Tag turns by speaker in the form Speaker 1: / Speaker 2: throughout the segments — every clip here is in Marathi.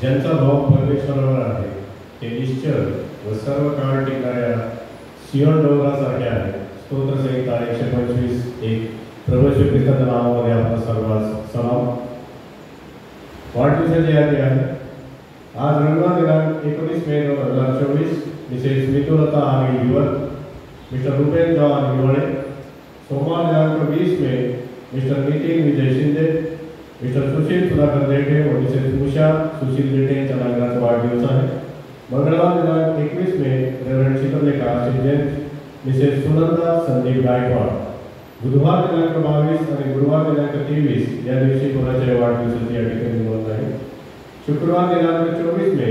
Speaker 1: ज्यांचा भाव परमेश्वरावर आहे ते निश्चल व सर्व काळ टिकणाऱ्या सियोन डोंगरासारखे आहे. स्तोत्रसंहिता 125:1. प्रभू येशू ख्रिस्ताच्या नावामध्ये आपला सर्वांस सलाम. वाढदिवसाची यादी आहे. आज रविवार दिनांक 19 मे 2024 मिसेस मितुलता आणि युवक मिस्टर रुपेन जॉन हिवाळे. सोमवार दिनांक 20 मे मिस्टर नितीन विजय शिंदे, मिस्टर सुशील सुधाकर देठे व मिसेस उषा सुशील देठे यांच्या लग्नाचा वाढदिवस आहे. मंगळवार दिनांक 21 मे रेव्हरंड शीतलरेखा आशिष जैन, मिसेस सुनंदा संदीप गायकवाड. बुधवार दिनांक 22 आणि गुरुवार दिनांक 23 या दिवशी कोणाच्या वाढदिवसाची या ठिकाणी नोंद आहे. शुक्रवार दिनांक 24 मे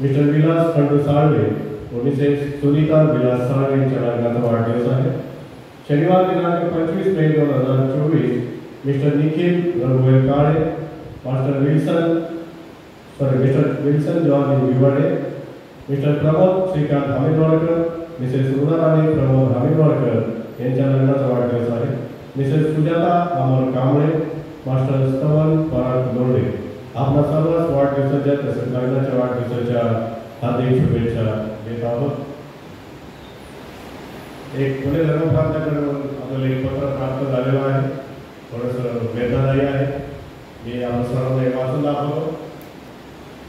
Speaker 1: मिस्टर विलास खंडू साळवे व मिसेस सुनीता विलास साळवे यांच्या लग्नाचा वाढदिवस आहे. शनिवार दिनांक 25 मे 2024 मिस्टर निखिल रघुवीर Kale, Mr Wilson John Vivade, Mr Pramod Shrikant Hamidwadkar, Mrs Runarani Pramod Hamidwadkar यांच्या लग्नाचा वाढदिवस आहे. Mrs Sujata Amol Kamble, master Stavan Parag Lodhe. आपल्या सर्वच वाढदिवसाच्या तसेच लग्नाच्या वाढदिवसाच्या हार्दिक शुभेच्छा देत आहोत. एक पुणे धर्मप्रांताकडून आपल्याला एक पत्र प्राप्त झालेलं आहे. थोडंसं वेदनादायी आहे. मी आपण सर्वांना एक वाचून दाखवतो.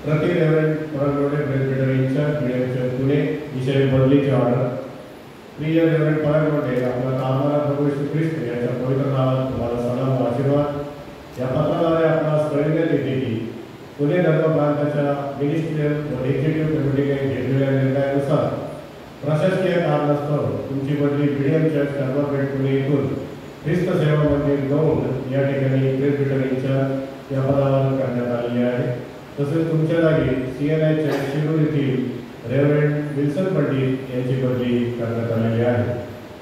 Speaker 1: प्रति रेव्हरंड पराग लोढे प्रेसबिटर इन्चार्ज मिडियम पुणे विषय बदलीचे ऑर्डर. प्रिय रेव्हरंड पराग लोढे, आपला नामधारा प्रभू येशू ख्रिस्त यांच्या पवित्र नावात तुम्हाला सलाम व आशीर्वाद. या पत्राद्वारे आपणास कळविण्यात येते की पुणे धर्म प्रांताच्या मिनिस्ट्रियल व एक्झिक्युटिव्ह कमिटीने घेतलेल्या निर्णयानुसार प्रशासकीय कारणास्तव तुमची बदली बीडीएम चर्च कर्मापेठ पुणे येथून ख्रिस्त सेवा मंदिर 2 या ठिकाणी प्रेसबिटर इन्चार्ज या पदावर करण्यात आलेली आहे. तसेच तुमच्या जागी CNI चर्च शिरूर येथील रेव्हरंड विल्सन पंडित यांची बदली करण्यात आलेली आहे.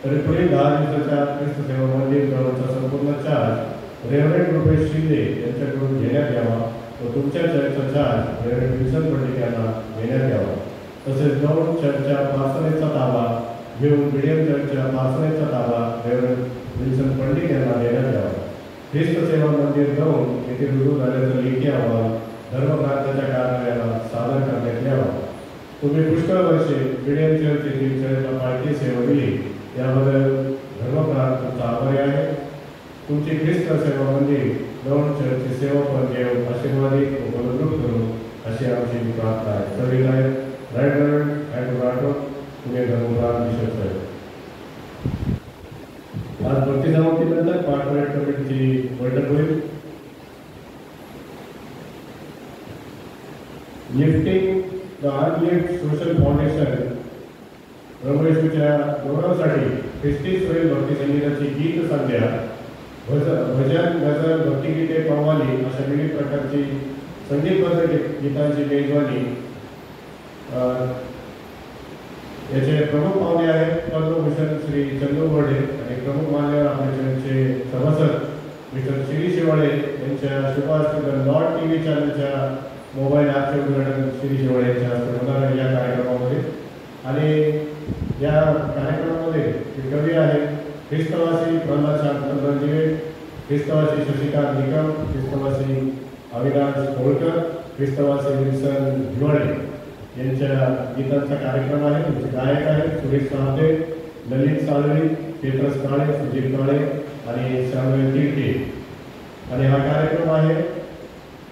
Speaker 1: तरी पुढील 10 दिवसाच्या ख्रिस्त सेवा मंदिर 2चा संपूर्ण चार्ज रेव्हरंड रुपेश शिंदे यांच्याकडून घेण्यात यावा व तुमच्या चर्चचा चार्ज रेव्हरंड विल्सन पंडित यांना देण्यात यावा. तसेच 2 चर्चच्या प्रार्थनेचा ताबा घेऊन मीडियम चर्चच्या प्रार्थनेचा ताबा रेव्हरंड विल्सन पंडित यांना देण्यात यावा. ख्रिस्त सेवा मंदिर 2 येथे रुजू झाल्याचा लेखी अहवाल धर्मप्रांताच्या कार्यालयाला सादर करण्यात यावा. तुम्ही पुष्कळ वर्षे मीडियम चर्च येथील चर्चला पालखी सेवा दिली याबद्दल धर्मप्रांत तुमचा आभारी आहे. तुमची ख्रिस्त सेवा मंदिर 2 चर्चची सेवा पण घेऊन आशीर्वादित व बलद्रुप करू अशी आमची प्रार्थना आहे. सविनय right reverend and Rathod, Pune धर्मप्रांत बिशप साहेब. आज भक्ती समाप्तीनंतर कॉर्पोरेट कमिटीची बैठक होईल. Lifting the unlift social foundation प्रभू येशूच्या गौरवासाठी ख्रिस्ती स्वयं भक्ती संगीताची गीत संध्या, भजन, गझल, भक्तिगीते, कव्वाली अशा विविध प्रकारची संगीतबद्ध गीतांची मेजवानी याचे प्रमुख पाहुणे आहेत पद्मभूषण श्री चंदू गोडे आणि प्रमुख मान्यवर आपल्या चर्चचे सभासद मिस्टर श्री शिवाळे यांच्या शुभास्पद लॉर्ड TV चॅनलच्या मोबाईल ॲपचे उद्घाटन श्री शिवाळे यांच्या हस्ते होणार आहे या कार्यक्रमामध्ये. आणि या कार्यक्रमामध्ये कवी आहेत ख्रिस्तवासी प्रल्हाद शांतनदिवे, ख्रिस्तवासी शशिकांत निकम, ख्रिस्तवासी अविनाश होळकर, ख्रिस्तवासी विल्सन हिवाळे यांच्या गीतांचा कार्यक्रम आहे. तुमचे गायक आहेत सुरेश साळवे, ललित साळवे, पेत्रस काळे, सुजीत काळे आणि श्यामवेल तिर्के. आणि हा कार्यक्रम आहे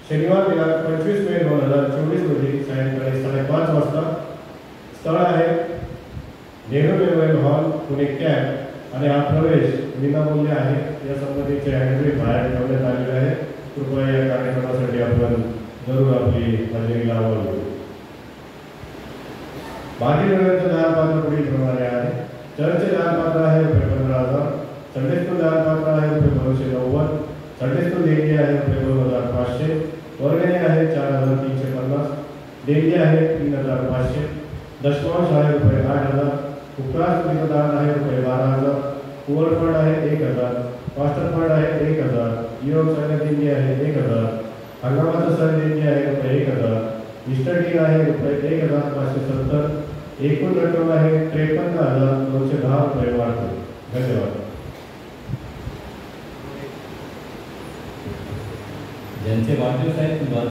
Speaker 1: शनिवार दिनांक 25 मे 2024 रोजी सायंकाळी 5:30 वाजता. स्थळ आहे Nehru memorial hall Pune camp आणि हा प्रवेश विनामूल्य आहे. या संबंधीचे हँडबिल बाहेर ठेवण्यात आलेले आहे. कृपया या कार्यक्रमासाठी आपण जरूर आपली हजेरी लावावी. बाकी वेळेचं दानपात्र पुढील प्रमाणे आहे. चर्चचे दानपात्र आहे ₹15,000, संडे स्कूल दानपात्र आहे ₹290, संडे स्कूल देणगी आहे ₹2,500, वर्गणी आहे ₹4,350, देणगी आहे ₹3,500, दशमांश आहे ₹8,000, उपरास दान आहे ₹12,000, पुअर फंड आहे ₹1,000, मास्टर फंड आहे ₹1,000, युवक संघ देणगी आहे ₹1,000, हंगामाचा सण देणगी आहे ₹1,000, मिस्टर डीन आहे ₹1,570. एकूण रक्कम आहे ₹53,910 वाढते. धन्यवाद.
Speaker 2: ज्यांचे वाढदिवस आहेत